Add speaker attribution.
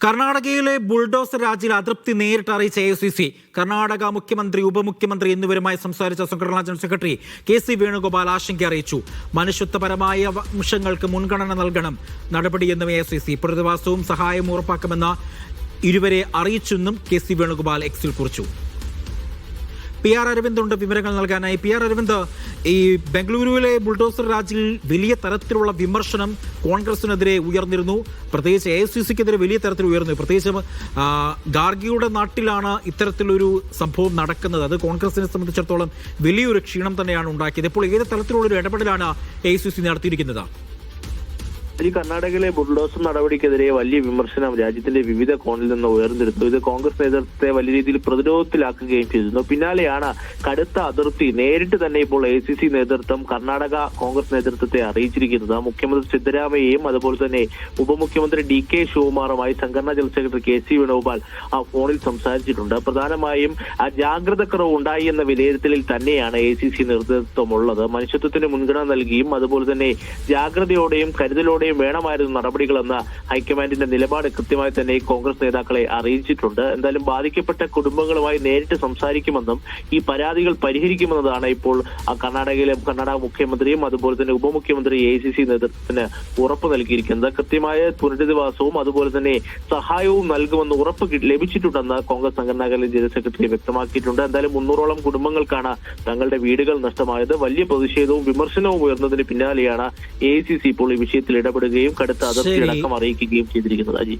Speaker 1: കർണാടകയിലെ ബുൾഡോസർ രാജിയിൽ അതൃപ്തി നേരിട്ട് അറിയിച്ച AICC കർണാടക മുഖ്യമന്ത്രി, ഉപമുഖ്യമന്ത്രി എന്നിവരുമായി സംസാരിച്ച സംഘടനാ ജനറൽ സെക്രട്ടറി KC വേണുഗോപാൽ ആശങ്ക അറിയിച്ചു. മനുഷ്യത്വപരമായ അംശങ്ങൾക്ക് മുൻഗണന നൽകണം നടപടിയെന്നും AICC പ്രതിവാസവും സഹായവും ഉറപ്പാക്കുമെന്ന് ഇരുവരെ അറിയിച്ചെന്നും KC വേണുഗോപാൽ എക്സിൽ കുറിച്ചു. PR അരവിന്ദ് ഉണ്ട് വിവരങ്ങൾ നൽകാനായി. PR അരവിന്ദ്, ഈ ബംഗളൂരുവിലെ ബുൾഡോസർ രാജിൽ വലിയ തരത്തിലുള്ള വിമർശനം കോൺഗ്രസിനെതിരെ ഉയർന്നിരുന്നു. പ്രത്യേകിച്ച് AICCക്കെതിരെ വലിയ തരത്തിൽ ഉയർന്നു. പ്രത്യേകിച്ച് ഗാർഗിയുടെ നാട്ടിലാണ് ഇത്തരത്തിലൊരു സംഭവം നടക്കുന്നത്. അത് കോൺഗ്രസിനെ സംബന്ധിച്ചിടത്തോളം വലിയൊരു ക്ഷീണം തന്നെയാണ് ഉണ്ടാക്കിയത്. ഇപ്പോൾ ഏത് തരത്തിലുള്ളൊരു ഇടപെടലാണ് AICC നടത്തിയിരിക്കുന്നത്?
Speaker 2: ഈ കർണാടകയിലെ ബുൾഡോസർ നടപടിക്കെതിരെ വലിയ വിമർശനം രാജ്യത്തിന്റെ വിവിധ കോണിൽ നിന്ന് ഉയർന്നിരുന്നു. ഇത് കോൺഗ്രസ് നേതൃത്വത്തെ വലിയ രീതിയിൽ പ്രതിരോധത്തിലാക്കുകയും ചെയ്തിരുന്നു. പിന്നാലെയാണ് കടുത്ത അതിർത്തി നേരിട്ട് തന്നെ ഇപ്പോൾ AICC നേതൃത്വം കർണാടക കോൺഗ്രസ് നേതൃത്വത്തെ അറിയിച്ചിരിക്കുന്നത്. മുഖ്യമന്ത്രി സിദ്ധരാമയ്യയും അതുപോലെ തന്നെ ഉപമുഖ്യമന്ത്രി DK ശിവകുമാറുമായി സംഘടനാ ജനറൽ സെക്രട്ടറി KC വേണുഗോപാൽ ആ ഫോണിൽ സംസാരിച്ചിട്ടുണ്ട്. പ്രധാനമായും ജാഗ്രതക്കുറവ് ഉണ്ടായി എന്ന വിലയിരുത്തലിൽ തന്നെയാണ് AICC നേതൃത്വമുള്ളത്. മനുഷ്യത്വത്തിന് മുൻഗണന നൽകിയും അതുപോലെ തന്നെ ജാഗ്രതയോടെയും കരുതലോടെയും വേണമായിരുന്നു നടപടികളെന്ന ഹൈക്കമാൻഡിന്റെ നിലപാട് കൃത്യമായി തന്നെ കോൺഗ്രസ് നേതാക്കളെ അറിയിച്ചിട്ടുണ്ട്. എന്തായാലും ബാധിക്കപ്പെട്ട കുടുംബങ്ങളുമായി നേരിട്ട് സംസാരിക്കുമെന്നും ഈ പരാതികൾ പരിഹരിക്കുമെന്നതാണ് ഇപ്പോൾ കർണാടക മുഖ്യമന്ത്രിയും അതുപോലെ തന്നെ ഉപമുഖ്യമന്ത്രി AICC നേതൃത്വത്തിന് ഉറപ്പ് നൽകിയിരിക്കുന്നത്. കൃത്യമായ പുനരധിവാസവും അതുപോലെ തന്നെ സഹായവും നൽകുമെന്ന് ഉറപ്പ് ലഭിച്ചിട്ടുണ്ടെന്ന് കോൺഗ്രസ് സംഘടനാ ജനറൽ സെക്രട്ടറി വ്യക്തമാക്കിയിട്ടുണ്ട്. എന്തായാലും 300ഓളം കുടുംബങ്ങൾക്കാണ് തങ്ങളുടെ വീടുകൾ നഷ്ടമായത്. വലിയ പ്രതിഷേധവും വിമർശനവും ഉയർന്നതിന് പിന്നാലെയാണ് AICC ഇപ്പോൾ ഈ വിഷയത്തിൽ ഇടപെടുകയും കടുത്ത അതിർത്തി അടക്കം അറിയിക്കുകയും ചെയ്തിരിക്കുന്നത്. അജി.